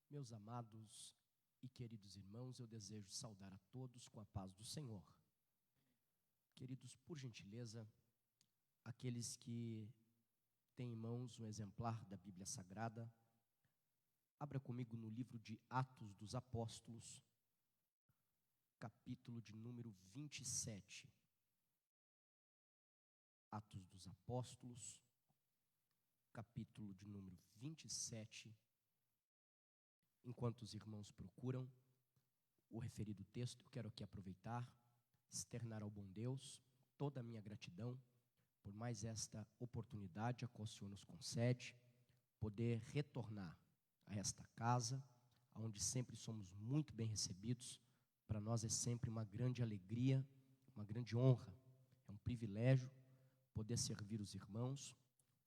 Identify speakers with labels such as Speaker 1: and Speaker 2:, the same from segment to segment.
Speaker 1: Meus amados e queridos irmãos, eu desejo saudar a todos com a paz do Senhor. Queridos, por gentileza, aqueles que têm em mãos um exemplar da Bíblia Sagrada, abra comigo no livro de Atos dos Apóstolos, capítulo de número 27. Atos dos Apóstolos, capítulo de número 27. Enquanto os irmãos procuram o referido texto, eu quero aqui aproveitar, externar ao bom Deus toda a minha gratidão por mais esta oportunidade a qual o Senhor nos concede, poder retornar a esta casa, onde sempre somos muito bem recebidos. Para nós é sempre uma grande alegria, uma grande honra, é um privilégio poder servir os irmãos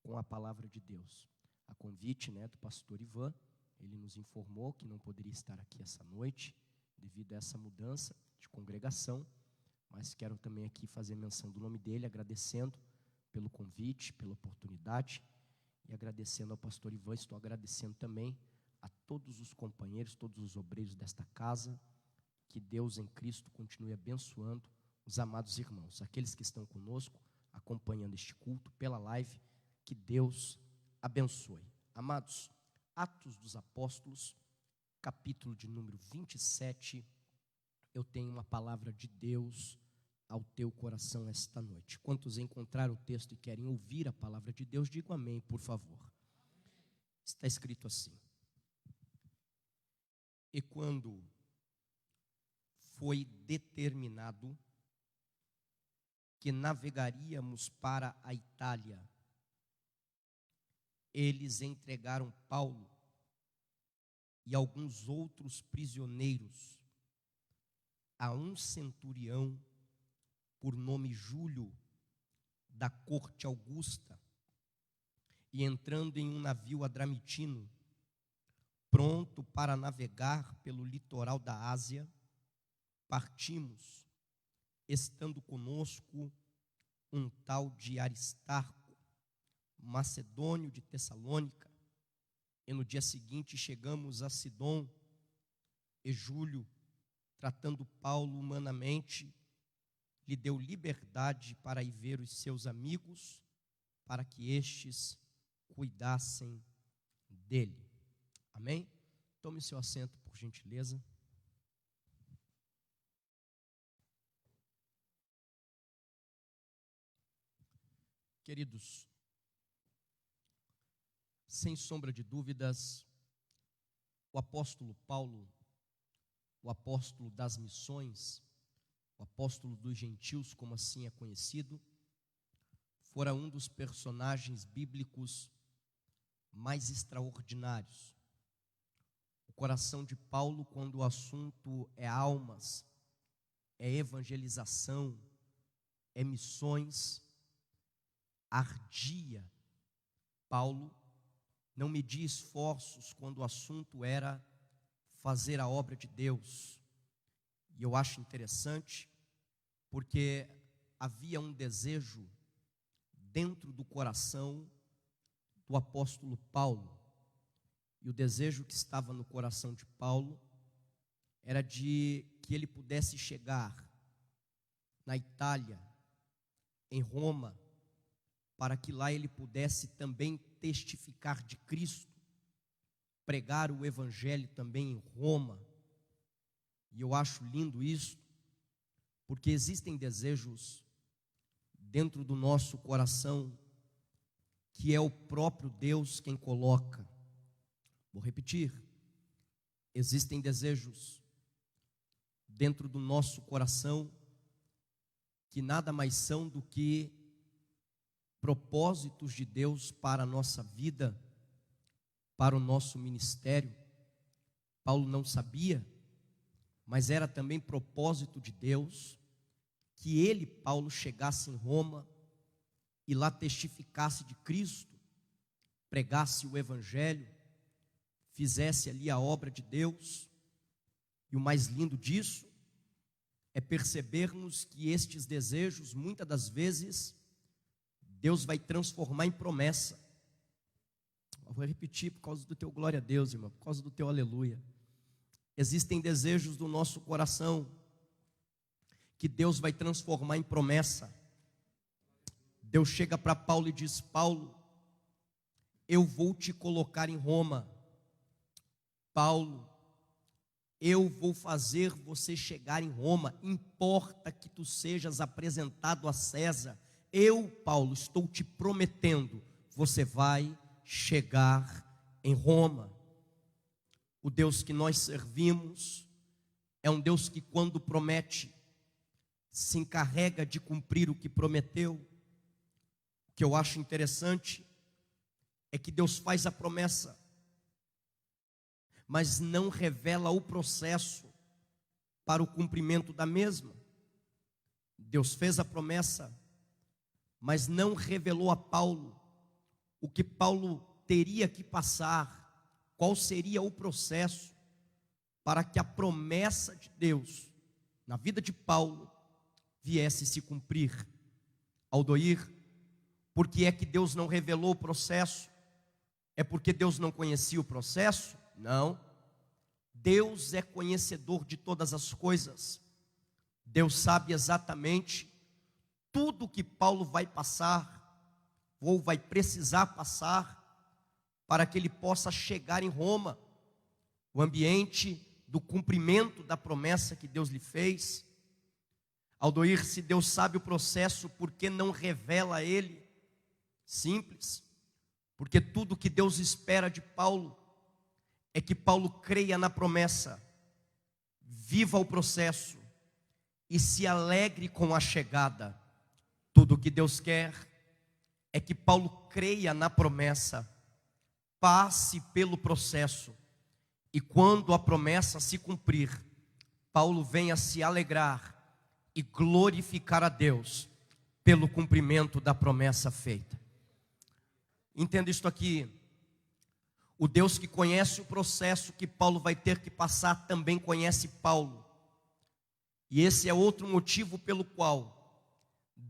Speaker 1: com a palavra de Deus. A convite, do pastor Ivan, ele nos informou que não poderia estar aqui essa noite, devido a essa mudança de congregação, mas quero também aqui fazer menção do nome dele, agradecendo pelo convite, pela oportunidade, e agradecendo ao pastor Ivan. Estou agradecendo também a todos os companheiros, todos os obreiros desta casa, que Deus em Cristo continue abençoando os amados irmãos, aqueles que estão conosco, acompanhando este culto pela live, que Deus abençoe. Amados, Atos dos Apóstolos, capítulo de número 27, eu tenho uma palavra de Deus ao teu coração esta noite. Quantos encontraram o texto e querem ouvir a palavra de Deus, digam amém, por favor. Está escrito assim: e quando foi determinado que navegaríamos para a Itália, eles entregaram Paulo e alguns outros prisioneiros a um centurião por nome Júlio, da corte augusta, e entrando em um navio adramitino, pronto para navegar pelo litoral da Ásia, partimos, estando conosco um tal de Aristarco, macedônio de Tessalônica, e no dia seguinte chegamos a Sidom, e Júlio, tratando Paulo humanamente, lhe deu liberdade para ir ver os seus amigos, para que estes cuidassem dele. Amém? Tome seu assento, por gentileza. Queridos, sem sombra de dúvidas, o apóstolo Paulo, o apóstolo das missões, o apóstolo dos gentios, como assim é conhecido, fora um dos personagens bíblicos mais extraordinários. O coração de Paulo, quando o assunto é almas, é evangelização, é missões, ardia. Paulo não media esforços quando o assunto era fazer a obra de Deus. E eu acho interessante, porque havia um desejo dentro do coração do apóstolo Paulo. E o desejo que estava no coração de Paulo era de que ele pudesse chegar na Itália, em Roma, para que lá ele pudesse também testificar de Cristo, pregar o evangelho também em Roma. E eu acho lindo isso, porque existem desejos dentro do nosso coração que é o próprio Deus quem coloca. Vou repetir: existem desejos dentro do nosso coração que nada mais são do que propósitos de Deus para a nossa vida, para o nosso ministério. Paulo não sabia, mas era também propósito de Deus que ele, Paulo, chegasse em Roma e lá testificasse de Cristo, pregasse o evangelho, fizesse ali a obra de Deus. E o mais lindo disso é percebermos que estes desejos, muitas das vezes, Deus vai transformar em promessa. Eu vou repetir por causa do teu glória a Deus, irmão, por causa do teu aleluia. Existem desejos do nosso coração que Deus vai transformar em promessa. Deus chega para Paulo e diz: Paulo, eu vou te colocar em Roma. Paulo, eu vou fazer você chegar em Roma. Importa que tu sejas apresentado a César. Eu, Paulo, estou te prometendo, você vai chegar em Roma. O Deus que nós servimos é um Deus que, quando promete, se encarrega de cumprir o que prometeu. O que eu acho interessante é que Deus faz a promessa, mas não revela o processo para o cumprimento da mesma. Deus fez a promessa, mas não revelou a Paulo o que Paulo teria que passar, qual seria o processo para que a promessa de Deus na vida de Paulo viesse se cumprir. Aldoir, por que é que Deus não revelou o processo? É porque Deus não conhecia o processo? Não. Deus é conhecedor de todas as coisas. Deus sabe exatamente tudo que Paulo vai passar, ou vai precisar passar, para que ele possa chegar em Roma. O ambiente do cumprimento da promessa que Deus lhe fez. Aldoir, se Deus sabe o processo, por que não revela a ele? Simples, porque tudo que Deus espera de Paulo é que Paulo creia na promessa, viva o processo e se alegre com a chegada. Tudo que Deus quer é que Paulo creia na promessa, passe pelo processo, e quando a promessa se cumprir, Paulo venha se alegrar e glorificar a Deus pelo cumprimento da promessa feita. Entenda isto aqui: o Deus que conhece o processo que Paulo vai ter que passar também conhece Paulo. E esse é outro motivo pelo qual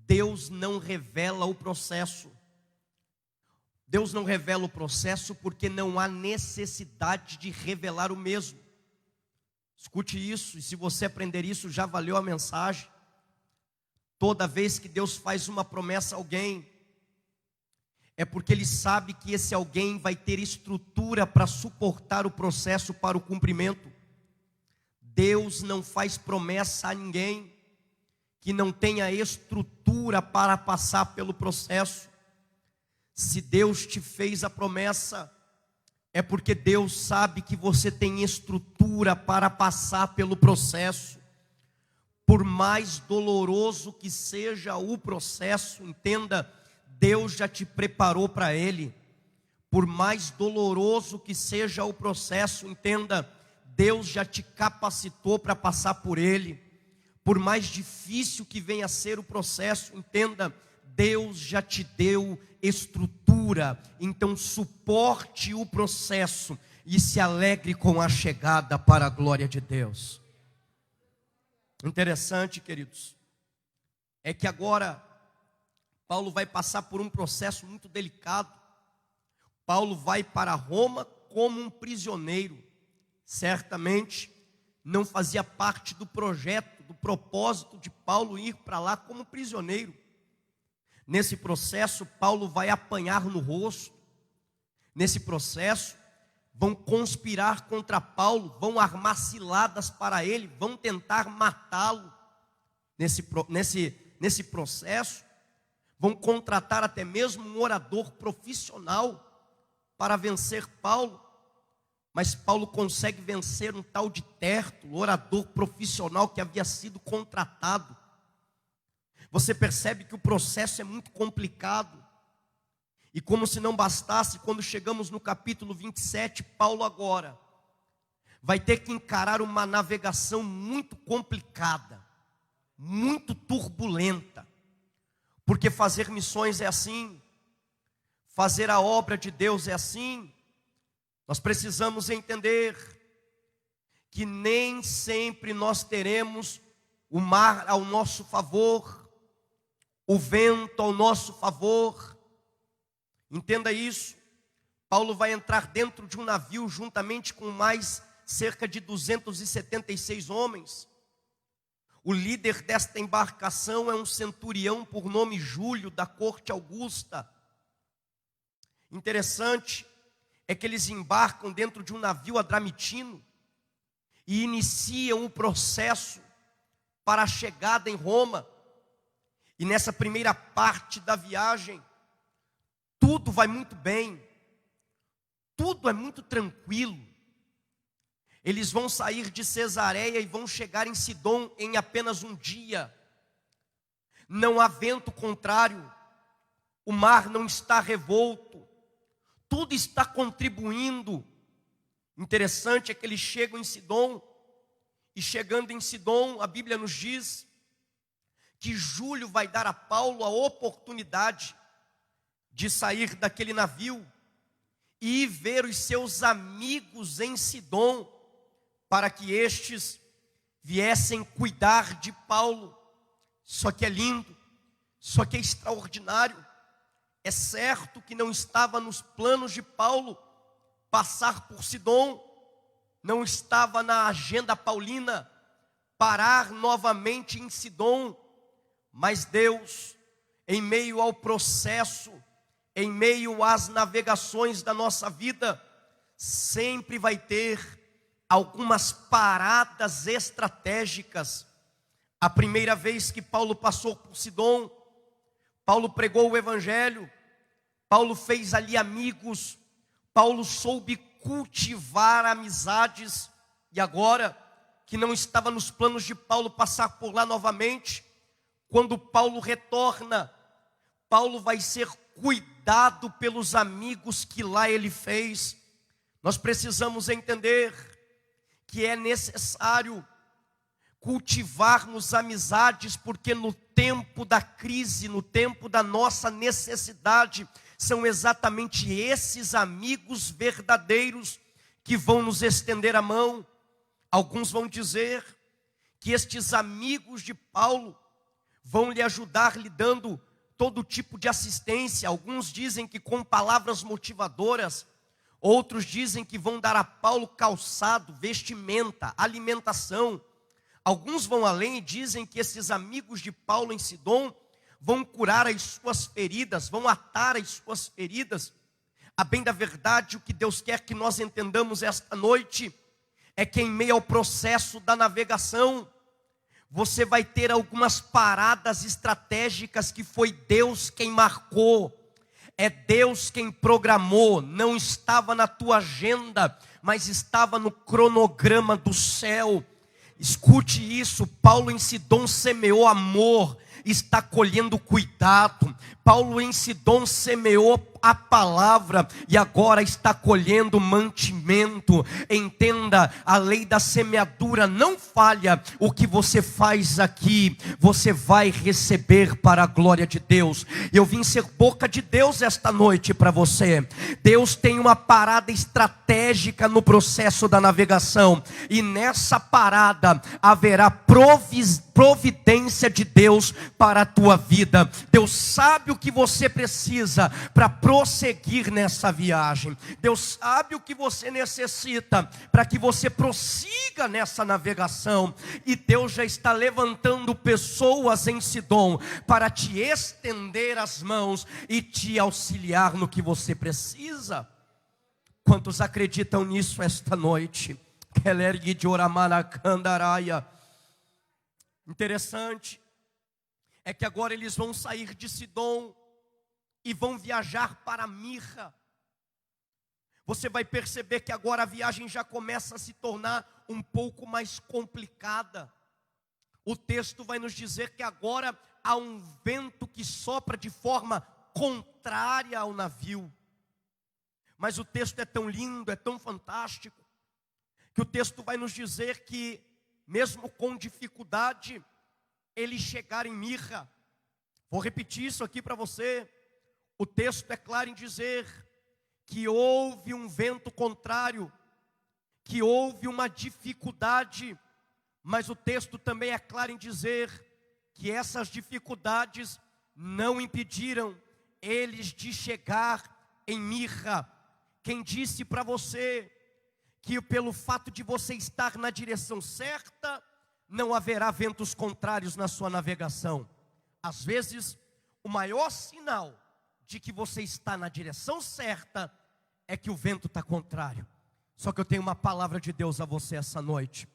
Speaker 1: Deus não revela o processo. Deus não revela o processo porque não há necessidade de revelar o mesmo. Escute isso, e se você aprender isso, já valeu a mensagem. Toda vez que Deus faz uma promessa a alguém, é porque Ele sabe que esse alguém vai ter estrutura para suportar o processo para o cumprimento. Deus não faz promessa a ninguém que não tenha estrutura para passar pelo processo. Se Deus te fez a promessa, é porque Deus sabe que você tem estrutura para passar pelo processo. Por mais doloroso que seja o processo, entenda, Deus já te preparou para ele. Por mais doloroso que seja o processo, entenda, Deus já te capacitou para passar por ele. Por mais difícil que venha a ser o processo, entenda, Deus já te deu estrutura. Então suporte o processo e se alegre com a chegada para a glória de Deus. Interessante, queridos, é que agora Paulo vai passar por um processo muito delicado. Paulo vai para Roma como um prisioneiro. Certamente não fazia parte do projeto, do propósito de Paulo ir para lá como prisioneiro. Nesse processo, Paulo vai apanhar no rosto. Nesse processo, vão conspirar contra Paulo, vão armar ciladas para ele, vão tentar matá-lo. Nesse processo, vão contratar até mesmo um orador profissional para vencer Paulo. Mas Paulo consegue vencer um tal de Tértulo, orador profissional que havia sido contratado. Você percebe que o processo é muito complicado. E como se não bastasse, quando chegamos no capítulo 27, Paulo agora vai ter que encarar uma navegação muito complicada, muito turbulenta. Porque fazer missões é assim, fazer a obra de Deus é assim. Nós precisamos entender que nem sempre nós teremos o mar ao nosso favor, o vento ao nosso favor. Entenda isso. Paulo vai entrar dentro de um navio juntamente com mais cerca de 276 homens. O líder desta embarcação é um centurião por nome Júlio, da corte Augusta. Interessante é que eles embarcam dentro de um navio adramitino e iniciam o processo para a chegada em Roma. E nessa primeira parte da viagem, tudo vai muito bem, tudo é muito tranquilo. Eles vão sair de Cesareia e vão chegar em Sidom em apenas um dia. Não há vento contrário, o mar não está revolto, tudo está contribuindo. Interessante é que eles chegam em Sidom, e chegando em Sidom, a Bíblia nos diz que Júlio vai dar a Paulo a oportunidade de sair daquele navio e ir ver os seus amigos em Sidom, para que estes viessem cuidar de Paulo. Só que é lindo, só que é extraordinário. É certo que não estava nos planos de Paulo passar por Sidom, não estava na agenda paulina parar novamente em Sidom, mas Deus, em meio ao processo, em meio às navegações da nossa vida, sempre vai ter algumas paradas estratégicas. A primeira vez que Paulo passou por Sidom, Paulo pregou o evangelho, Paulo fez ali amigos, Paulo soube cultivar amizades, e agora, que não estava nos planos de Paulo passar por lá novamente, quando Paulo retorna, Paulo vai ser cuidado pelos amigos que lá ele fez. Nós precisamos entender que é necessário cultivarmos amizades, porque no tempo da crise, no tempo da nossa necessidade, são exatamente esses amigos verdadeiros que vão nos estender a mão. Alguns vão dizer que estes amigos de Paulo vão lhe ajudar lhe dando todo tipo de assistência. Alguns dizem que com palavras motivadoras, outros dizem que vão dar a Paulo calçado, vestimenta, alimentação. Alguns vão além e dizem que esses amigos de Paulo em Sidom vão curar as suas feridas, vão atar as suas feridas. A bem da verdade, o que Deus quer que nós entendamos esta noite é que em meio ao processo da navegação, você vai ter algumas paradas estratégicas que foi Deus quem marcou. É Deus quem programou, não estava na tua agenda, mas estava no cronograma do céu. Escute isso, Paulo em Sidom semeou amor, está colhendo cuidado. Paulo em Sidom semeou a palavra e agora está colhendo mantimento. Entenda, a lei da semeadura não falha. O que você faz aqui, você vai receber para a glória de Deus. Eu vim ser boca de Deus esta noite para você. Deus tem uma parada estratégica no processo da navegação, e nessa parada haverá providência de Deus para a tua vida. Deus sabe o que você precisa para prosseguir nessa viagem. Deus sabe o que você necessita para que você prossiga nessa navegação. E Deus já está levantando pessoas em Sidom para te estender as mãos e te auxiliar no que você precisa. Quantos acreditam nisso esta noite? Interessante é que agora eles vão sair de Sidom e vão viajar para Mirra. Você vai perceber que agora a viagem já começa a se tornar um pouco mais complicada. O texto vai nos dizer que agora há um vento que sopra de forma contrária ao navio. Mas o texto é tão lindo, é tão fantástico, que o texto vai nos dizer que, mesmo com dificuldade, eles chegaram em Mirra. Vou repetir isso aqui para você. O texto é claro em dizer que houve um vento contrário, que houve uma dificuldade, mas o texto também é claro em dizer que essas dificuldades não impediram eles de chegar em Mirra. Quem disse para você que pelo fato de você estar na direção certa, não haverá ventos contrários na sua navegação? Às vezes, o maior sinal de que você está na direção certa é que o vento está contrário. Só que eu tenho uma palavra de Deus a você essa noite.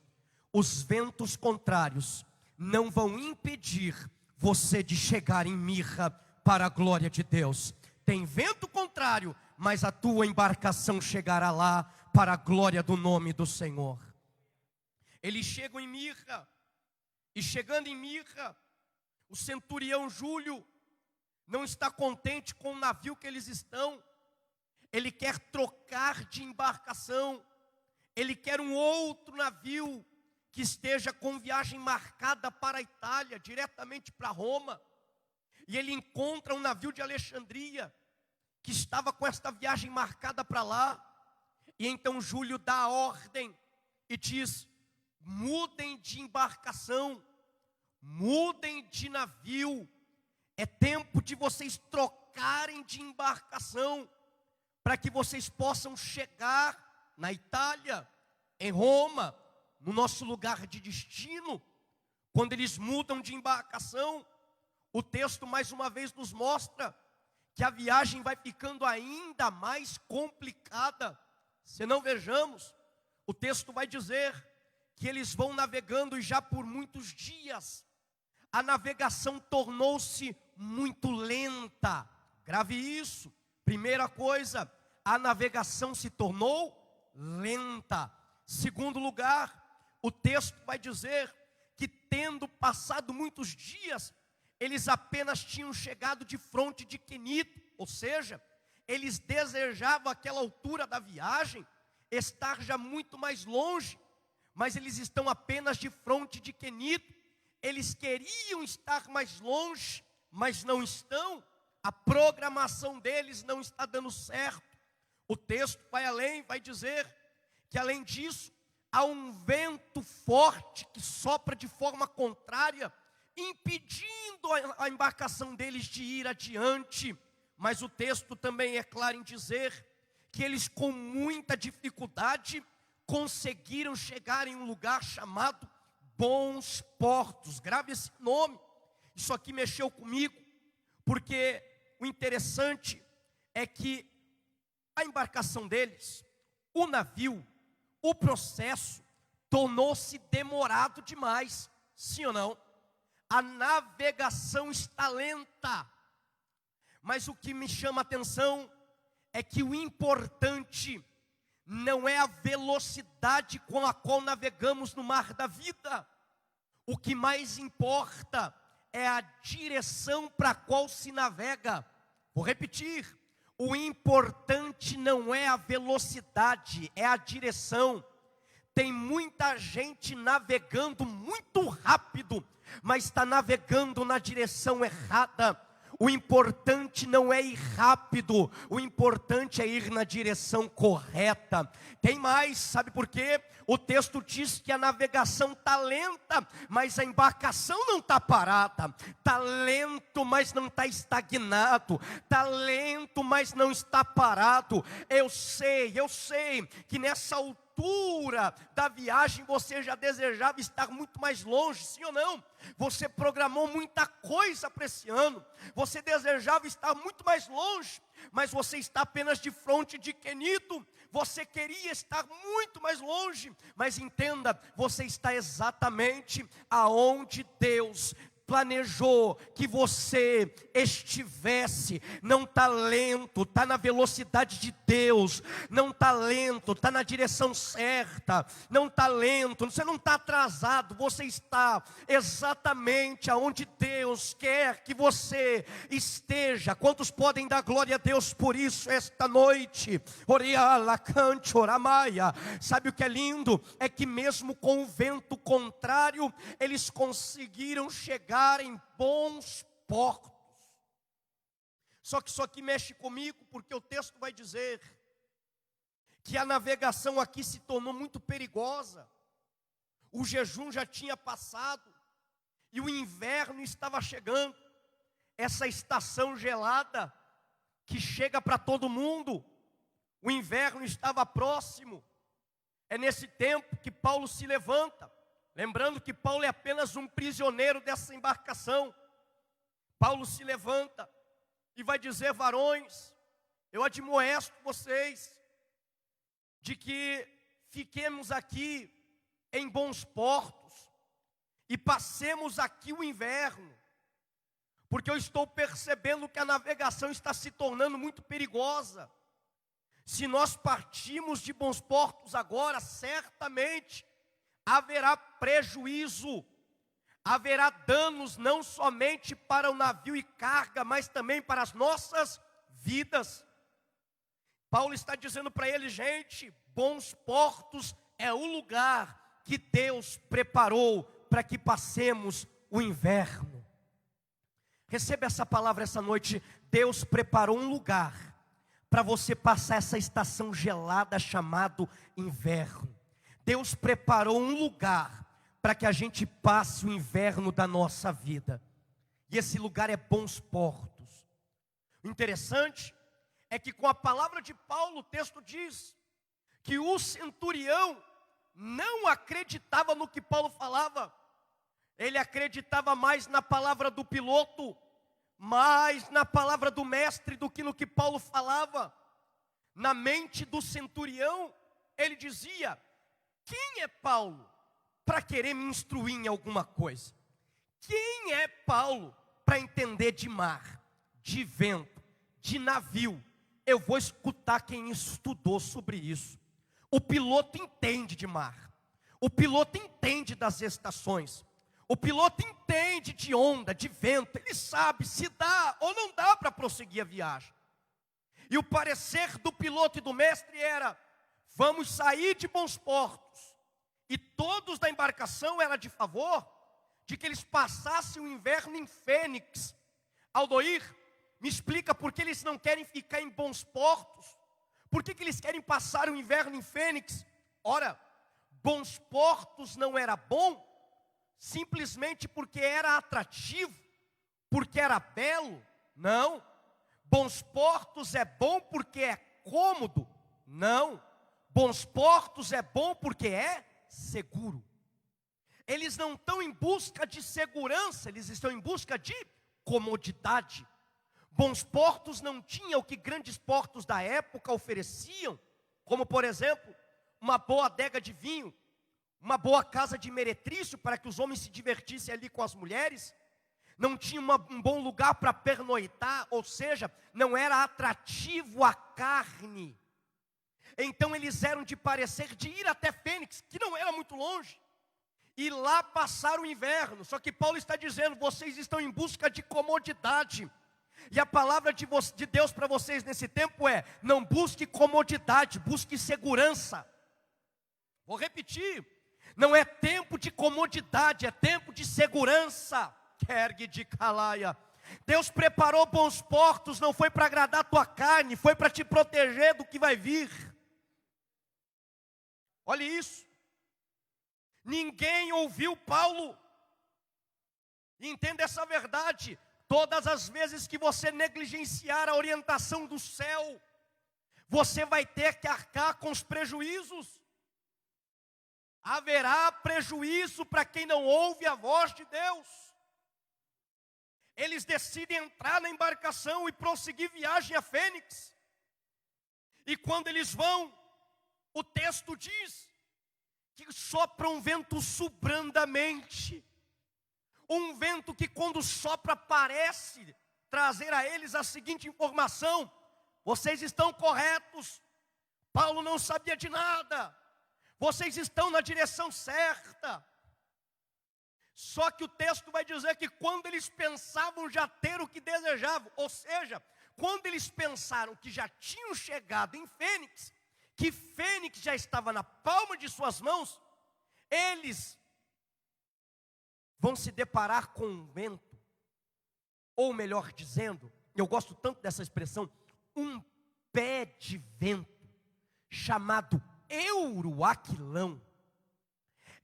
Speaker 1: Os ventos contrários não vão impedir você de chegar em mirra para a glória de Deus. Tem vento contrário, mas a tua embarcação chegará lá para a glória do nome do Senhor. Eles chegam em mirra, e chegando em mirra, o centurião Júlio não está contente com o navio que eles estão. Ele quer trocar de embarcação. Ele quer um outro navio que esteja com viagem marcada para a Itália, diretamente para Roma. E ele encontra um navio de Alexandria, que estava com esta viagem marcada para lá. E então Júlio dá a ordem e diz: mudem de embarcação, mudem de navio. É tempo de vocês trocarem de embarcação, para que vocês possam chegar na Itália, em Roma, no nosso lugar de destino. Quando eles mudam de embarcação, o texto mais uma vez nos mostra que a viagem vai ficando ainda mais complicada. Se não vejamos, o texto vai dizer que eles vão navegando e já por muitos dias a navegação tornou-se muito lenta. Grave isso. Primeira coisa, a navegação se tornou lenta. Segundo lugar, o texto vai dizer que tendo passado muitos dias, eles apenas tinham chegado de fronte de Quenito, ou seja, eles desejavam àquela altura da viagem estar já muito mais longe, mas eles estão apenas de fronte de Quenito. Eles queriam estar mais longe, mas não estão. A programação deles não está dando certo. O texto vai além, vai dizer que além disso, há um vento forte que sopra de forma contrária, impedindo a embarcação deles de ir adiante. Mas o texto também é claro em dizer que eles com muita dificuldade conseguiram chegar em um lugar chamado Bons Portos. Grave esse nome. Isso aqui mexeu comigo, porque o interessante é que a embarcação deles, o navio, o processo tornou-se demorado demais. Sim ou não? A navegação está lenta. Mas o que me chama a atenção é que o importante não é a velocidade com a qual navegamos no mar da vida. O que mais importa é a direção para a qual se navega. Vou repetir: o importante não é a velocidade, é a direção. Tem muita gente navegando muito rápido, mas está navegando na direção errada. O importante não é ir rápido, o importante é ir na direção correta. Tem mais, sabe por quê? O texto diz que a navegação está lenta, mas a embarcação não está parada. Está lento, mas não está estagnado. Está lento, mas não está parado. Eu sei que nessa altura da viagem você já desejava estar muito mais longe, sim ou não? Você programou muita coisa para esse ano, você desejava estar muito mais longe, mas você está apenas de fronte de Quenito. Você queria estar muito mais longe, mas entenda, você está exatamente aonde Deus planejou que você estivesse. Não está lento, está na velocidade de Deus. Não está lento, está na direção certa. Não está lento, você não está atrasado. Você está exatamente aonde Deus quer que você esteja. Quantos podem dar glória a Deus por isso esta noite? Oriala, cante, oramaia. Sabe o que é lindo? É que mesmo com o vento contrário, eles conseguiram chegar em Bons Portos. Só que isso aqui mexe comigo, porque o texto vai dizer que a navegação aqui se tornou muito perigosa. O jejum já tinha passado e o inverno estava chegando. Essa estação gelada que chega para todo mundo. o inverno estava próximo. É nesse tempo que Paulo se levanta, lembrando que Paulo é apenas um prisioneiro dessa embarcação. Paulo se levanta e vai dizer: varões, eu admoesto vocês de que fiquemos aqui em bons portos e passemos aqui o inverno, porque eu estou percebendo que a navegação está se tornando muito perigosa. Se nós partirmos de bons portos agora, certamente haverá prejuízo, haverá danos não somente para o navio e carga, mas também para as nossas vidas. Paulo está dizendo para ele: gente, bons portos é o lugar que Deus preparou para que passemos o inverno. Receba essa palavra essa noite. Deus preparou um lugar para você passar essa estação gelada chamado inverno. Deus preparou um lugar para que a gente passe o inverno da nossa vida. E esse lugar é bons portos. O interessante é que com a palavra de Paulo, o texto diz que o centurião não acreditava no que Paulo falava. Ele acreditava mais na palavra do piloto, mais na palavra do mestre do que no que Paulo falava. Na mente do centurião, ele dizia: quem é Paulo para querer me instruir em alguma coisa? Quem é Paulo para entender de mar, de vento, de navio? Eu vou escutar quem estudou sobre isso. O piloto entende de mar, o piloto entende das estações, o piloto entende de onda, de vento. Ele sabe se dá ou não dá para prosseguir a viagem. E o parecer do piloto e do mestre era: vamos sair de bons portos. E todos da embarcação era de favor de que eles passassem o inverno em Fênix. Aldoir, me explica por que eles não querem ficar em bons portos? Por que eles querem passar o inverno em Fênix? Ora, bons portos não era bom simplesmente porque era atrativo, porque era belo. Não. Bons portos é bom porque é cômodo. Não. Bons portos é bom porque é seguro. Eles não estão em busca de segurança, eles estão em busca de comodidade. Bons portos não tinham o que grandes portos da época ofereciam, como por exemplo, uma boa adega de vinho, uma boa casa de meretrício para que os homens se divertissem ali com as mulheres. Não tinha um bom lugar para pernoitar, ou seja, não era atrativo a carne. Então eles eram de parecer de ir até Fênix, que não era muito longe, e lá passar o inverno. Só que Paulo está dizendo: vocês estão em busca de comodidade. E a palavra de Deus para vocês nesse tempo é: não busque comodidade, busque segurança. Vou repetir: não é tempo de comodidade, é tempo de segurança. Kergue de Calaia. Deus preparou bons portos, não foi para agradar a tua carne, foi para te proteger do que vai vir. Olha isso. Ninguém ouviu Paulo. Entenda essa verdade. Todas as vezes que você negligenciar a orientação do céu, você vai ter que arcar com os prejuízos. Haverá prejuízo para quem não ouve a voz de Deus. Eles decidem entrar na embarcação e prosseguir viagem a Fênix. E quando eles vão, o texto diz que sopra um vento sobrandamente. Um vento que quando sopra parece trazer a eles a seguinte informação: vocês estão corretos, Paulo não sabia de nada, vocês estão na direção certa. Só que o texto vai dizer que quando eles pensavam já ter o que desejavam, ou seja, quando eles pensaram que já tinham chegado em Fênix, que Fênix já estava na palma de suas mãos, eles vão se deparar com um vento, ou melhor dizendo, eu gosto tanto dessa expressão, um pé de vento, chamado Euroaquilão.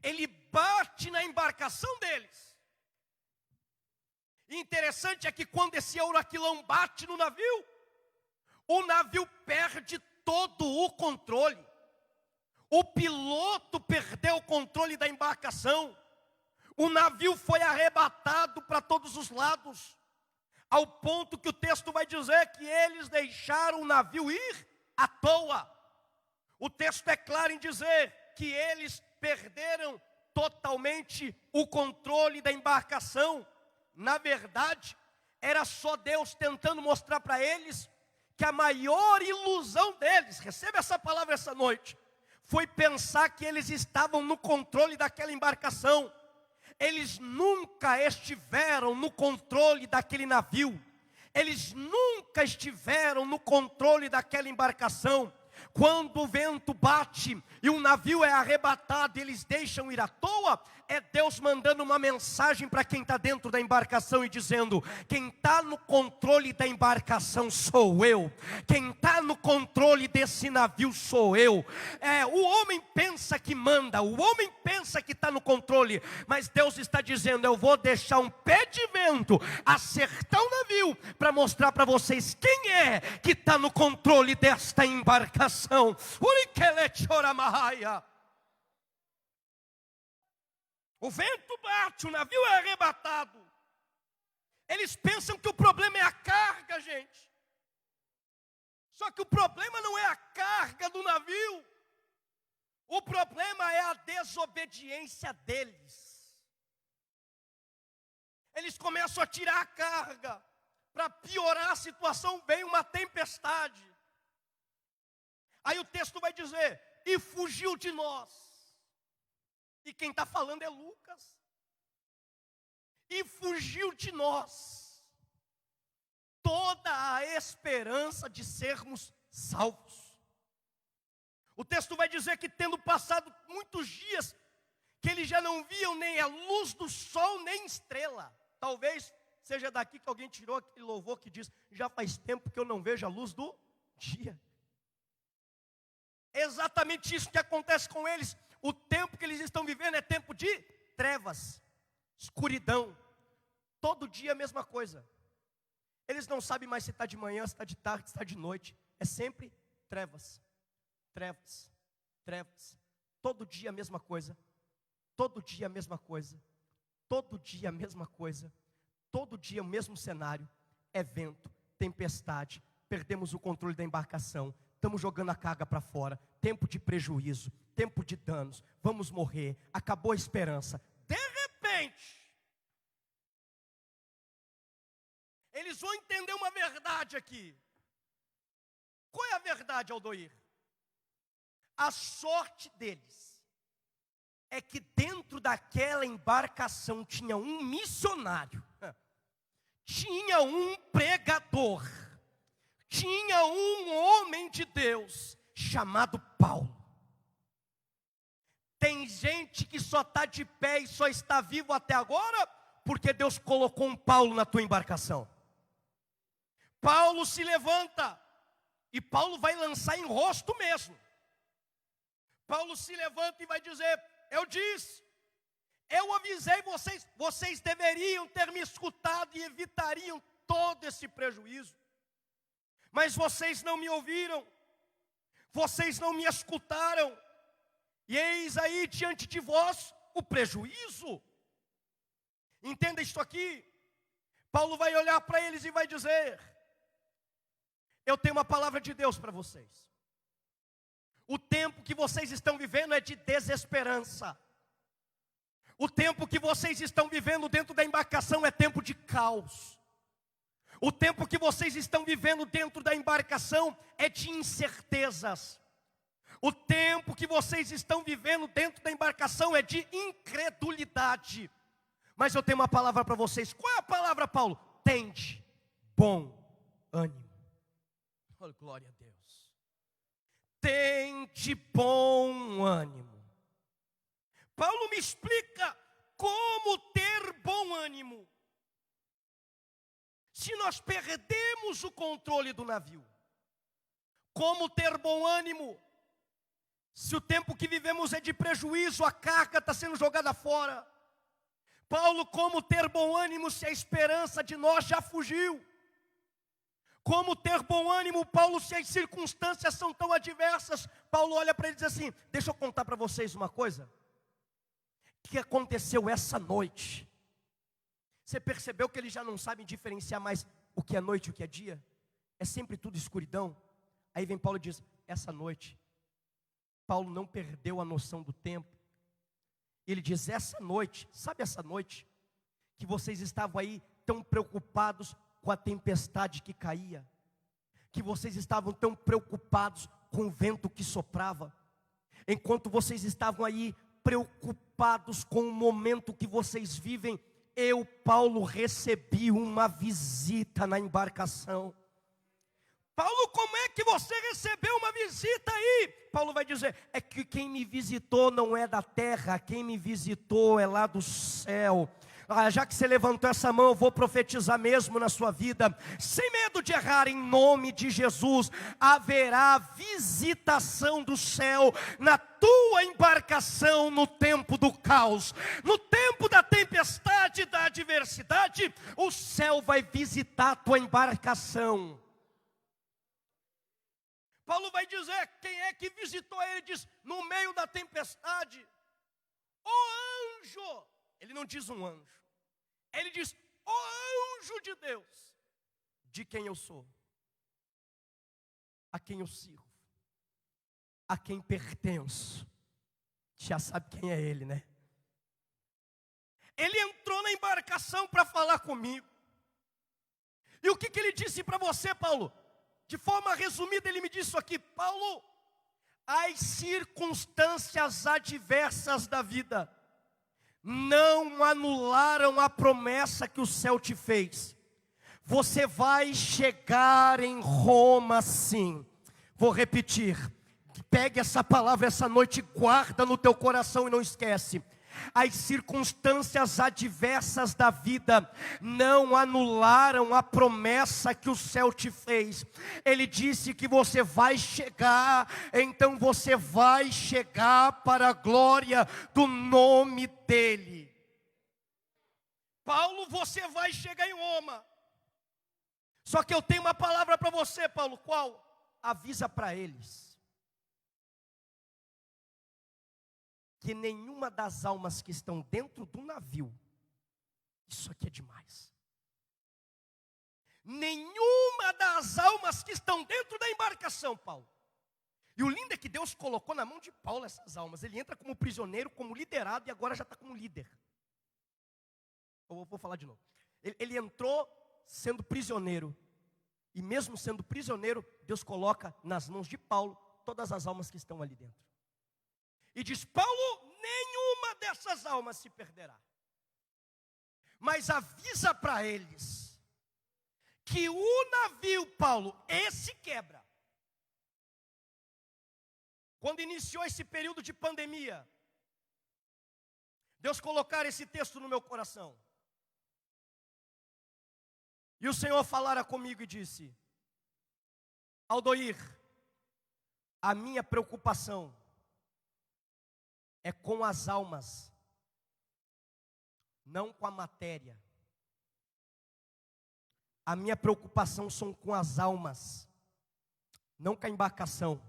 Speaker 1: Ele bate na embarcação deles. E interessante é que quando esse Euroaquilão bate no navio, o navio perde todo o controle. O piloto perdeu o controle da embarcação. O navio foi arrebatado para todos os lados, ao ponto que o texto vai dizer que eles deixaram o navio ir à toa. O texto é claro em dizer que eles perderam totalmente o controle da embarcação. Na verdade, era só Deus tentando mostrar para eles que a maior ilusão deles, receba essa palavra essa noite, foi pensar que eles estavam no controle daquela embarcação. Eles nunca estiveram no controle daquele navio. Eles nunca estiveram no controle daquela embarcação. Quando o vento bate e o navio é arrebatado e eles deixam ir à toa, é Deus mandando uma mensagem para quem está dentro da embarcação e dizendo: quem está no controle da embarcação sou eu, quem está no controle desse navio sou eu. O homem pensa que manda, o homem pensa que está no controle, mas Deus está dizendo: eu vou deixar um pé de vento acertar o navio para mostrar para vocês quem é que está no controle desta embarcação. O vento bate, o navio é arrebatado. Eles pensam que o problema é a carga, gente. Só que o problema não é a carga do navio. O problema é a desobediência deles. Eles começam a tirar a carga. Para piorar a situação, vem uma tempestade. Aí o texto vai dizer: e fugiu de nós. E quem está falando é Lucas. E fugiu de nós toda a esperança de sermos salvos. O texto vai dizer que, tendo passado muitos dias, que eles já não viam nem a luz do sol, nem estrela. Talvez seja daqui que alguém tirou aquele louvor que diz: já faz tempo que eu não vejo a luz do dia. É exatamente isso que acontece com eles. O tempo que eles estão vivendo é tempo de trevas, escuridão. Todo dia a mesma coisa. Eles não sabem mais se está de manhã, se está de tarde, se está de noite. É sempre trevas, trevas, trevas. Todo dia a mesma coisa. Todo dia a mesma coisa. Todo dia a mesma coisa. Todo dia o mesmo cenário. É vento, tempestade. Perdemos o controle da embarcação. Estamos jogando a carga para fora. Tempo de prejuízo, tempo de danos. Vamos morrer. Acabou a esperança. De repente, eles vão entender uma verdade aqui. Qual é a verdade, Aldoir? A sorte deles é que dentro daquela embarcação tinha um missionário, tinha um pregador, tinha um homem de Deus chamado Paulo. Tem gente que só está de pé e só está vivo até agora porque Deus colocou um Paulo na tua embarcação. Paulo se levanta e Paulo vai lançar em rosto mesmo. Paulo se levanta e vai dizer: eu disse, eu avisei vocês, vocês deveriam ter me escutado e evitariam todo esse prejuízo. Mas vocês não me ouviram, vocês não me escutaram, e eis aí diante de vós o prejuízo. Entenda isto aqui. Paulo vai olhar para eles e vai dizer: eu tenho uma palavra de Deus para vocês. O tempo que vocês estão vivendo é de desesperança. O tempo que vocês estão vivendo dentro da embarcação é tempo de caos. O tempo que vocês estão vivendo dentro da embarcação é de incertezas. O tempo que vocês estão vivendo dentro da embarcação é de incredulidade. Mas eu tenho uma palavra para vocês. Qual é a palavra, Paulo? Tende bom ânimo. Oh, glória a Deus. Tende bom ânimo. Paulo me explica como ter bom ânimo. Se nós perdemos o controle do navio, como ter bom ânimo? Se o tempo que vivemos é de prejuízo, a carga está sendo jogada fora. Paulo, como ter bom ânimo se a esperança de nós já fugiu? Como ter bom ânimo, Paulo, se as circunstâncias são tão adversas? Paulo olha para ele e diz assim: deixa eu contar para vocês uma coisa que aconteceu essa noite. Você percebeu que eles já não sabem diferenciar mais o que é noite e o que é dia? É sempre tudo escuridão. Aí vem Paulo e diz: essa noite, Paulo não perdeu a noção do tempo. Ele diz: essa noite, sabe essa noite, que vocês estavam aí tão preocupados com a tempestade que caía, que vocês estavam tão preocupados com o vento que soprava, enquanto vocês estavam aí preocupados com o momento que vocês vivem, eu, Paulo, recebi uma visita na embarcação. Paulo, como é que você recebeu uma visita aí? Paulo vai dizer: é que quem me visitou não é da terra, quem me visitou é lá do céu. Já que você levantou essa mão, eu vou profetizar mesmo na sua vida, sem medo de errar, em nome de Jesus. Haverá visitação do céu na tua embarcação no tempo do caos, no tempo da tempestade, da adversidade. O céu vai visitar a tua embarcação. Paulo vai dizer: quem é que visitou ele? Diz: no meio da tempestade, o anjo. Ele não diz um anjo, ele diz: o anjo de Deus, de quem eu sou, a quem eu sirvo, a quem pertenço. Já sabe quem é ele, né? Ele entrou na embarcação para falar comigo. E o que ele disse para você, Paulo? De forma resumida, ele me disse isso aqui: Paulo, as circunstâncias adversas da vida não anularam a promessa que o céu te fez. Você vai chegar em Roma sim. Vou repetir. Pegue essa palavra essa noite, guarda no teu coração e não esquece. As circunstâncias adversas da vida não anularam a promessa que o céu te fez. Ele disse que você vai chegar, então você vai chegar para a glória do nome dele. Paulo, você vai chegar em Roma. Só que eu tenho uma palavra para você, Paulo. Qual? Avisa para eles que nenhuma das almas que estão dentro do navio, isso aqui é demais, nenhuma das almas que estão dentro da embarcação, Paulo. E o lindo é que Deus colocou na mão de Paulo essas almas. Ele entra como prisioneiro, como liderado, e agora já está como líder. Eu vou falar de novo. Ele entrou sendo prisioneiro, e mesmo sendo prisioneiro, Deus coloca nas mãos de Paulo todas as almas que estão ali dentro. E diz: Paulo, nenhuma dessas almas se perderá. Mas avisa para eles que o navio, Paulo, esse quebra. Quando iniciou esse período de pandemia, Deus colocar esse texto no meu coração. E o Senhor falara comigo e disse: Aldoir, a minha preocupação é com as almas, não com a matéria. A minha preocupação são com as almas, não com a embarcação.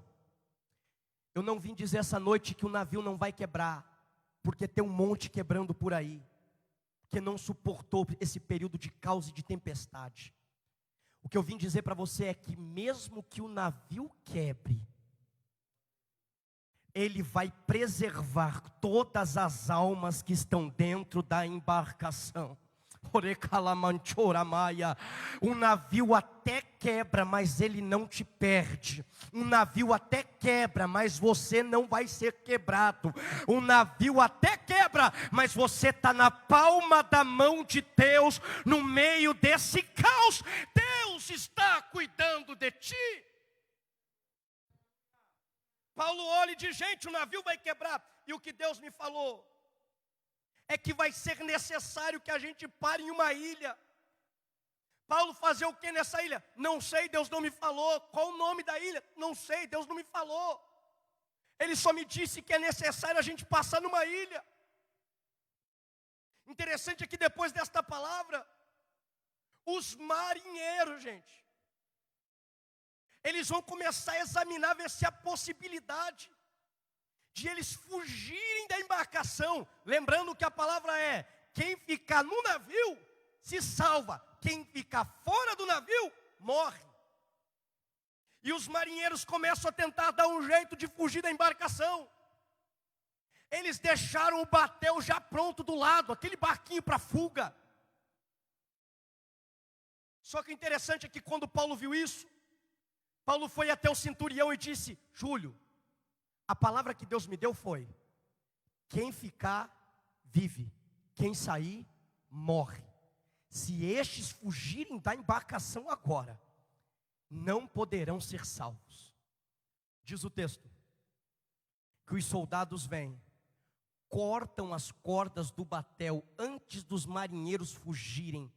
Speaker 1: Eu não vim dizer essa noite que o navio não vai quebrar, porque tem um monte quebrando por aí, que não suportou esse período de caos e de tempestade. O que eu vim dizer para você é que mesmo que o navio quebre, Ele vai preservar todas as almas que estão dentro da embarcação. Um navio até quebra, mas ele não te perde. Um navio até quebra, mas você não vai ser quebrado. Um navio até quebra, mas você está na palma da mão de Deus, no meio desse caos. Deus está cuidando de ti. Paulo olha e diz: gente, o navio vai quebrar. E o que Deus me falou é que vai ser necessário que a gente pare em uma ilha. Paulo, fazer o que nessa ilha? Não sei, Deus não me falou. Qual o nome da ilha? Não sei, Deus não me falou. Ele só me disse que é necessário a gente passar numa ilha. Interessante é que depois desta palavra, os marinheiros, gente, Eles vão começar a examinar, ver se há possibilidade de eles fugirem da embarcação. Lembrando que a palavra é: quem ficar no navio se salva, quem ficar fora do navio morre. E os marinheiros começam a tentar dar um jeito de fugir da embarcação. Eles deixaram o batel já pronto do lado, aquele barquinho para fuga. Só que o interessante é que quando Paulo viu isso, Paulo foi até o centurião e disse: Júlio, a palavra que Deus me deu foi: quem ficar, vive, quem sair, morre. Se estes fugirem da embarcação agora, não poderão ser salvos. Diz o texto, que os soldados vêm, cortam as cordas do batel antes dos marinheiros fugirem.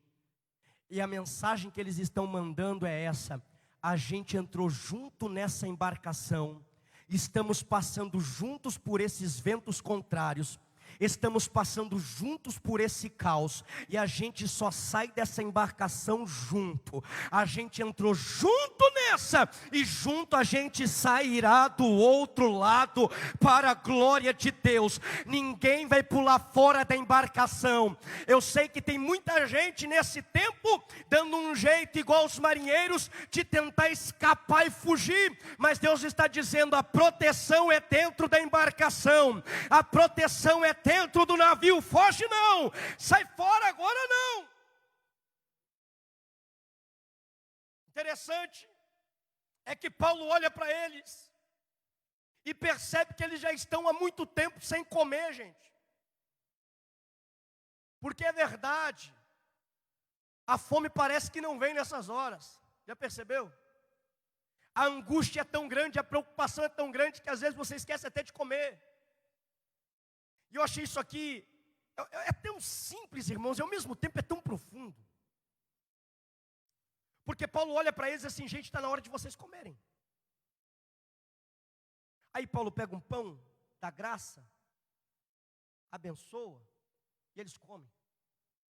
Speaker 1: E a mensagem que eles estão mandando é essa: a gente entrou junto nessa embarcação, estamos passando juntos por esses ventos contrários, estamos passando juntos por esse caos, e a gente só sai dessa embarcação junto. A gente entrou junto nessa, e junto a gente sairá do outro lado, para a glória de Deus. Ninguém vai pular fora da embarcação. Eu sei que tem muita gente nesse tempo dando um jeito igual os marinheiros de tentar escapar e fugir, mas Deus está dizendo: a proteção é dentro da embarcação, a proteção é dentro do navio. Foge não, sai fora agora não. Interessante é que Paulo olha para eles e percebe que eles já estão há muito tempo sem comer, gente. Porque é verdade, a fome parece que não vem nessas horas. Já percebeu? A angústia é tão grande, a preocupação é tão grande, que às vezes você esquece até de comer. E eu achei isso aqui, é tão simples, irmãos, e ao mesmo tempo é tão profundo. Porque Paulo olha para eles assim: gente, está na hora de vocês comerem. Aí Paulo pega um pão da graça, abençoa, e eles comem.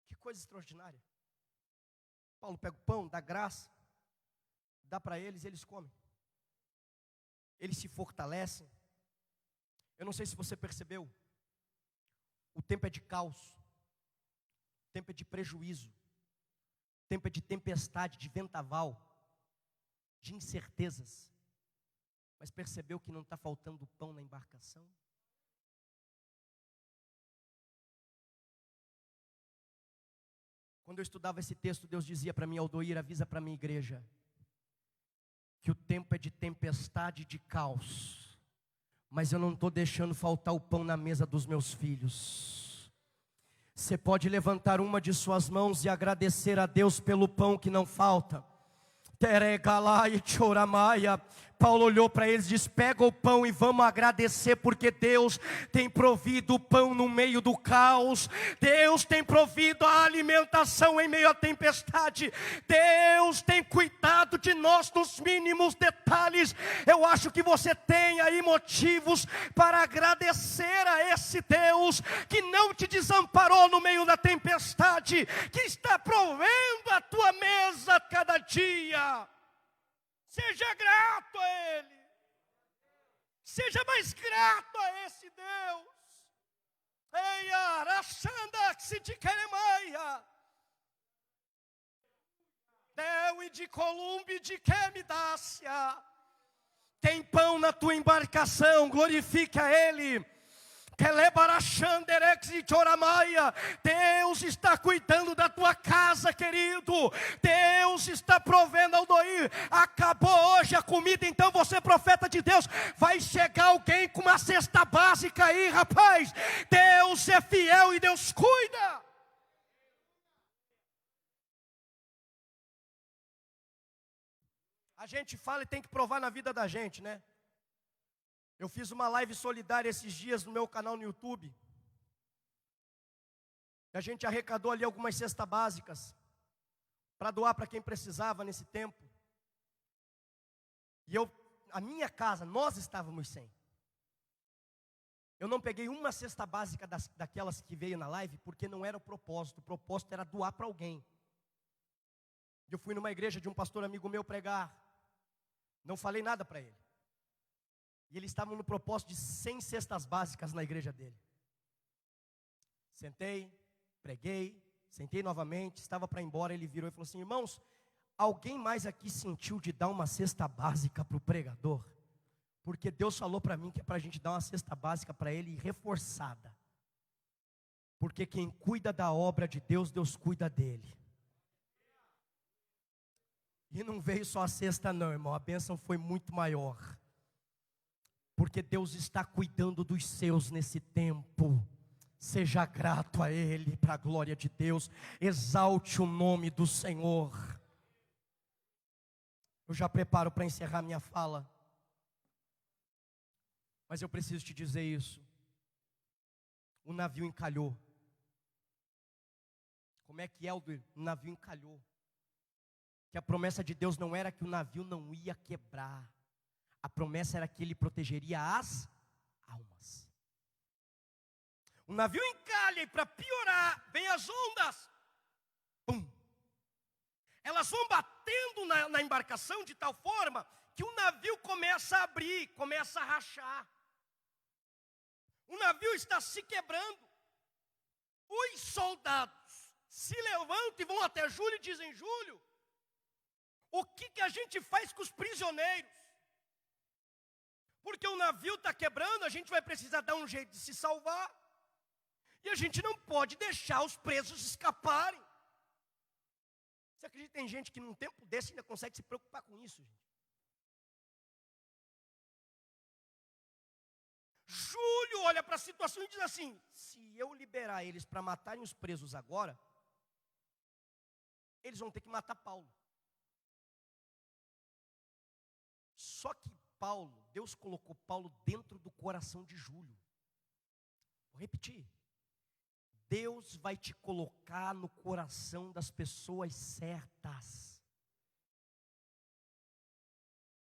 Speaker 1: Que coisa extraordinária. Paulo pega o pão da graça, dá para eles e eles comem. Eles se fortalecem. Eu não sei se você percebeu, o tempo é de caos, o tempo é de prejuízo, o tempo é de tempestade, de vendaval, de incertezas. Mas percebeu que não está faltando pão na embarcação? Quando eu estudava esse texto, Deus dizia para mim: Aldoir, avisa para a minha igreja que o tempo é de tempestade e de caos, mas eu não estou deixando faltar o pão na mesa dos meus filhos. Você pode levantar uma de suas mãos e agradecer a Deus pelo pão que não falta. Paulo olhou para eles e disse: pega o pão e vamos agradecer, porque Deus tem provido o pão no meio do caos. Deus tem provido a alimentação em meio à tempestade. Deus tem cuidado de nós nos mínimos detalhes. Eu acho que você tem aí motivos para agradecer a esse Deus que não te desamparou no meio da tempestade, que está provendo a tua mesa cada dia. Seja grato a Ele. Seja mais grato a esse Deus. Eia, Arachanda, que se te queremaia. Deu e de Columbi de Quemidácia. Tem pão na tua embarcação, glorifique a Ele. Deus está cuidando da tua casa, querido. Deus está provendo ao doir. Acabou hoje a comida, então você, profeta de Deus, vai chegar alguém com uma cesta básica aí, rapaz. Deus é fiel e Deus cuida. A gente fala e tem que provar na vida da gente, né? Eu fiz uma live solidária esses dias no meu canal no YouTube. E a gente arrecadou ali algumas cestas básicas para doar para quem precisava nesse tempo. E a minha casa, nós estávamos sem. Eu não peguei uma cesta básica daquelas que veio na live, porque não era o propósito era doar para alguém. Eu fui numa igreja de um pastor amigo meu pregar. Não falei nada para ele. E eles estavam no propósito de 100 cestas básicas na igreja dele. Sentei, preguei, sentei novamente, estava para ir embora, ele virou e falou assim: irmãos, alguém mais aqui sentiu de dar uma cesta básica para o pregador? Porque Deus falou para mim que é para a gente dar uma cesta básica para ele reforçada. Porque quem cuida da obra de Deus, Deus cuida dele. E não veio só a cesta não, irmão, a bênção foi muito maior. Porque Deus está cuidando dos seus nesse tempo. Seja grato a Ele, para a glória de Deus. Exalte o nome do Senhor. Eu já preparo para encerrar minha fala. Mas eu preciso te dizer isso. O navio encalhou. Como é que é, Elder? O navio encalhou. Que a promessa de Deus não era que o navio não ia quebrar. A promessa era que Ele protegeria as almas. O navio encalha e para piorar, vem as ondas. Pum. Elas vão batendo na embarcação de tal forma que o navio começa a abrir, começa a rachar. O navio está se quebrando. Os soldados se levantam e vão até Júlio e dizem: Júlio, o que a gente faz com os prisioneiros? Porque o navio está quebrando, a gente vai precisar dar um jeito de se salvar. E a gente não pode deixar os presos escaparem. Você acredita que tem gente que num tempo desse ainda consegue se preocupar com isso, gente? Júlio olha para a situação e diz assim: se eu liberar eles para matarem os presos agora, eles vão ter que matar Paulo. Só que Paulo, Deus colocou Paulo dentro do coração de Júlio. Vou repetir. Deus vai te colocar no coração das pessoas certas.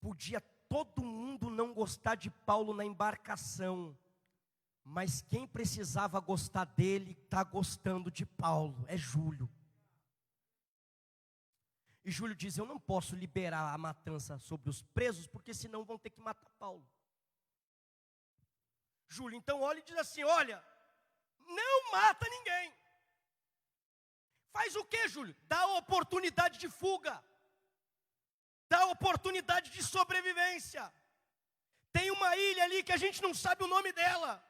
Speaker 1: Podia todo mundo não gostar de Paulo na embarcação, mas quem precisava gostar dele, está gostando de Paulo, é Júlio. E Júlio diz: eu não posso liberar a matança sobre os presos, porque senão vão ter que matar Paulo. Júlio então olha e diz assim: olha, não mata ninguém. Faz o que, Júlio? Dá oportunidade de fuga. Dá oportunidade de sobrevivência. Tem uma ilha ali que a gente não sabe o nome dela.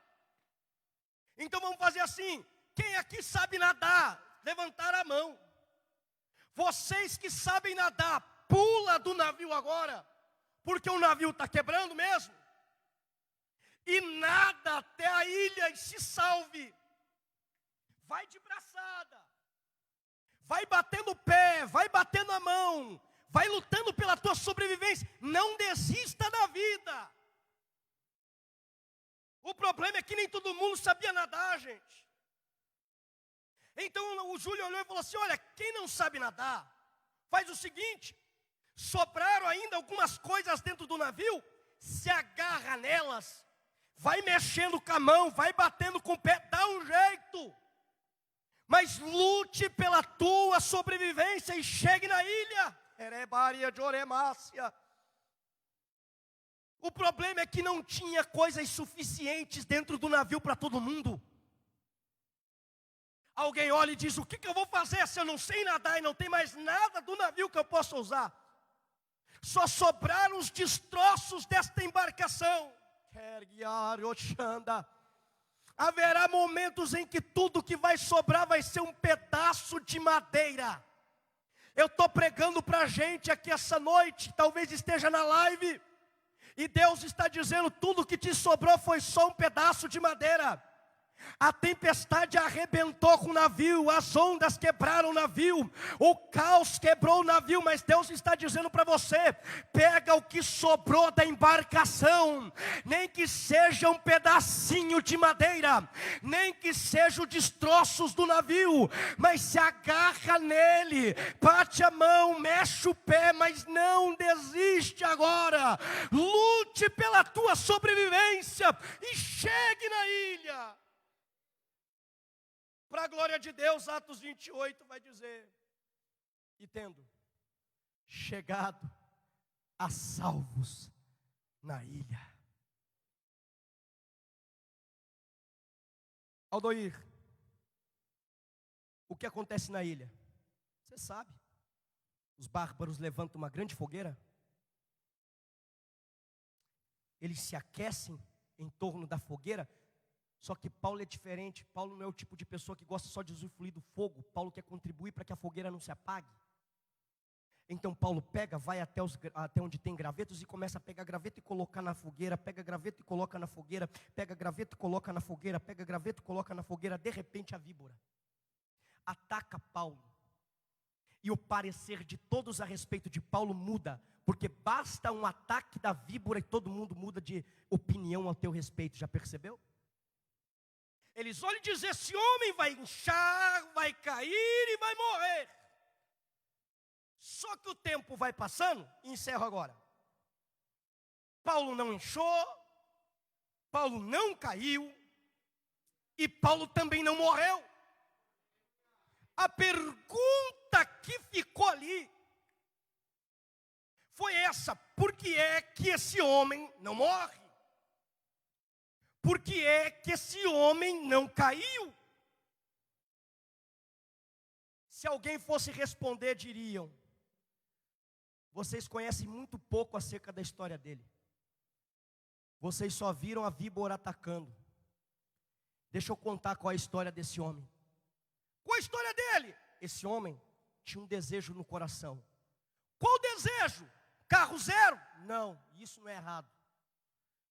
Speaker 1: Então vamos fazer assim: quem aqui sabe nadar? Levantar a mão. Vocês que sabem nadar, pula do navio agora, porque o navio está quebrando mesmo. E nada até a ilha e se salve. Vai de braçada, vai batendo o pé, vai batendo a mão, vai lutando pela tua sobrevivência. Não desista da vida. O problema é que nem todo mundo sabia nadar, gente. Então o Júlio olhou e falou assim: olha, quem não sabe nadar, faz o seguinte: sobraram ainda algumas coisas dentro do navio, se agarra nelas, vai mexendo com a mão, vai batendo com o pé, dá um jeito. Mas lute pela tua sobrevivência e chegue na ilha. Erebaria de Oremácia. O problema é que não tinha coisas suficientes dentro do navio para todo mundo. Alguém olha e diz: o que eu vou fazer se eu não sei nadar e não tem mais nada do navio que eu possa usar? Só sobraram os destroços desta embarcação. Haverá momentos em que tudo que vai sobrar vai ser um pedaço de madeira. Eu estou pregando para a gente aqui essa noite, talvez esteja na live, e Deus está dizendo: tudo que te sobrou foi só um pedaço de madeira. A tempestade arrebentou com o navio, as ondas quebraram o navio, o caos quebrou o navio, mas Deus está dizendo para você: pega o que sobrou da embarcação, nem que seja um pedacinho de madeira, nem que sejam destroços do navio, mas se agarra nele, bate a mão, mexe o pé, mas não desiste agora. Lute pela tua sobrevivência e chegue na ilha. Para a glória de Deus, Atos 28 vai dizer: e tendo chegado a salvos na ilha. Aldoir, o que acontece na ilha? Você sabe. Os bárbaros levantam uma grande fogueira. Eles se aquecem em torno da fogueira. Só que Paulo é diferente. Paulo não é o tipo de pessoa que gosta só de usufruir do fogo. Paulo quer contribuir para que a fogueira não se apague. Então Paulo pega, vai até onde tem gravetos e começa a pegar graveto e colocar na fogueira. Pega graveto e coloca na fogueira. Pega graveto e coloca na fogueira. Pega graveto e coloca na fogueira. De repente a víbora ataca Paulo. E o parecer de todos a respeito de Paulo muda. Porque basta um ataque da víbora e todo mundo muda de opinião ao teu respeito. Já percebeu? Eles olham e dizem: esse homem vai inchar, vai cair e vai morrer. Só que o tempo vai passando, e encerro agora. Paulo não inchou, Paulo não caiu, e Paulo também não morreu. A pergunta que ficou ali foi essa: por que é que esse homem não morre? Por que é que esse homem não caiu? Se alguém fosse responder, diriam: vocês conhecem muito pouco acerca da história dele. Vocês só viram a víbora atacando. Deixa eu contar qual é a história desse homem. Qual a história dele? Esse homem tinha um desejo no coração. Qual o desejo? Carro zero? Não, isso não é errado.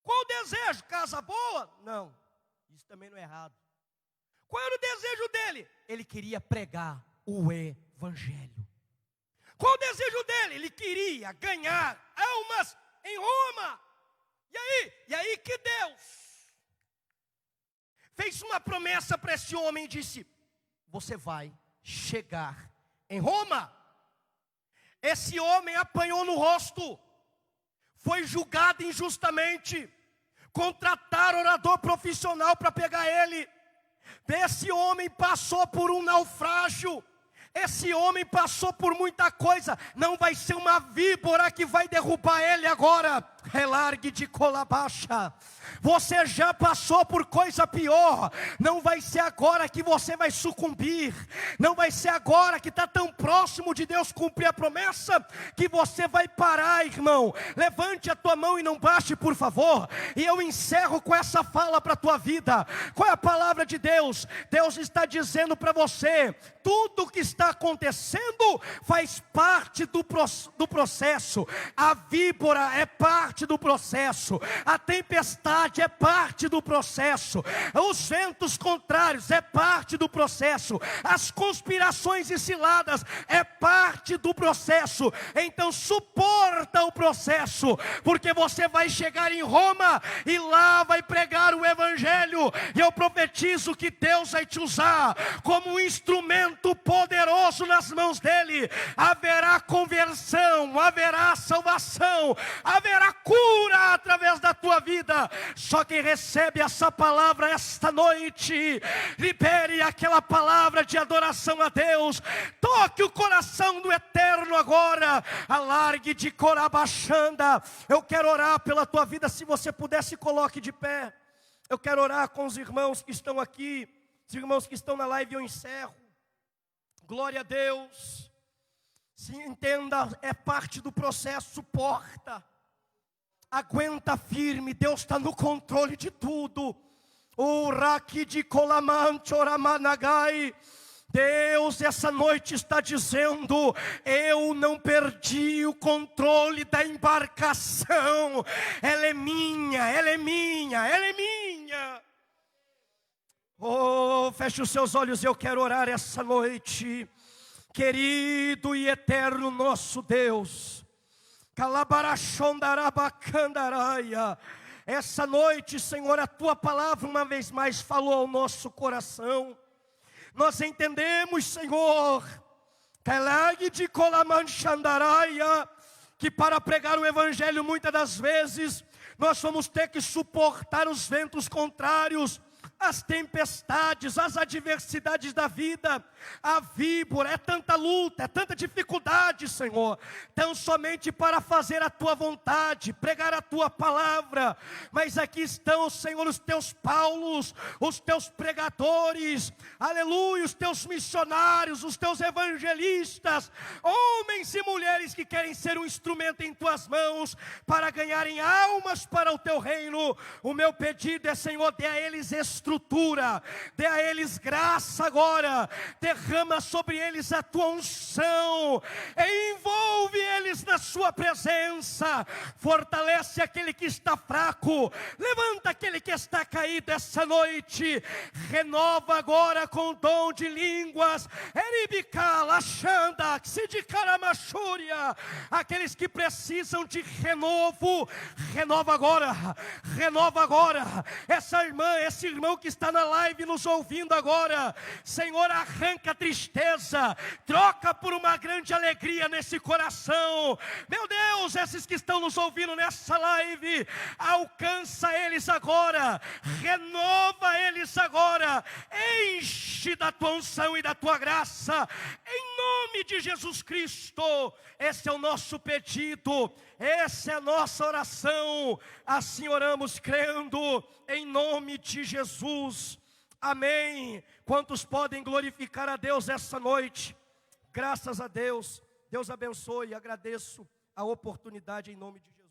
Speaker 1: Qual o desejo? Casa boa? Não, isso também não é errado. Qual era o desejo dele? Ele queria pregar o evangelho. Qual o desejo dele? Ele queria ganhar almas em Roma. E aí que Deus fez uma promessa para esse homem e disse: você vai chegar em Roma. Esse homem apanhou no rosto, foi julgado injustamente, contrataram orador profissional para pegar ele. Esse homem passou por um naufrágio. Esse homem passou por muita coisa. Não vai ser uma víbora que vai derrubar ele agora. Relargue de colabaixa. Você já passou por coisa pior. Não vai ser agora que você vai sucumbir. Não vai ser agora que está tão próximo de Deus cumprir a promessa que você vai parar, irmão. Levante a tua mão e não baixe, por favor. E eu encerro com essa fala para a tua vida. Qual é a palavra de Deus? Deus está dizendo para você: tudo que está acontecendo faz parte do processo. A víbora é parte do processo. A tempestade é parte do processo. Os ventos contrários é parte do processo. As conspirações e ciladas é parte do processo. Então suporta o processo, porque você vai chegar em Roma e lá vai pregar o evangelho. E eu profetizo que Deus vai te usar como um instrumento poderoso nas mãos dele. Haverá conversão, haverá salvação, haverá cura através da tua vida. Só quem recebe essa palavra esta noite, libere aquela palavra de adoração a Deus. Toque o coração do eterno agora. Alargue de corabachanda. Eu quero orar pela tua vida. Se você puder, se coloque de pé. Eu quero orar com os irmãos que estão aqui, os irmãos que estão na live. Eu encerro. Glória a Deus. Se entenda, é parte do processo. Suporta, aguenta firme. Deus está no controle de tudo. O raki de colamante oramanagai. Deus essa noite está dizendo: eu não perdi o controle da embarcação. Ela é minha, ela é minha, ela é minha. Oh, feche os seus olhos, eu quero orar essa noite. Querido e eterno nosso Deus, Calabarachondarabacandaraia. Essa noite, Senhor, a Tua palavra uma vez mais falou ao nosso coração. Nós entendemos, Senhor, que para pregar o Evangelho muitas das vezes nós vamos ter que suportar os ventos contrários,
Speaker 2: as tempestades, as adversidades da vida, a víbora, é tanta luta, é tanta dificuldade, Senhor, tão somente para fazer a tua vontade, pregar a tua palavra, mas aqui estão, Senhor, os teus Paulos, os teus pregadores, aleluia, os teus missionários, os teus evangelistas, homens e mulheres que querem ser um instrumento em tuas mãos, para ganharem almas para o teu reino. O meu pedido é, Senhor, dê a eles estrutura, dê a eles graça agora, derrama sobre eles a tua unção, envolve eles na sua presença, fortalece aquele que está fraco, levanta aquele que está caído essa noite, renova agora com o dom de línguas, aqueles que precisam de renovo, renova agora, essa irmã, esse irmão que está na live nos ouvindo agora, Senhor, arranca a tristeza, troca por uma grande alegria nesse coração, meu Deus, esses que estão nos ouvindo nessa live, alcança eles agora, renova eles agora, enche da tua unção e da tua graça, em nome de Jesus Cristo. Esse é o nosso pedido, essa é a nossa oração, assim oramos crendo, em nome de Jesus, amém. Quantos podem glorificar a Deus essa noite? Graças a Deus, Deus abençoe, agradeço a oportunidade em nome de Jesus.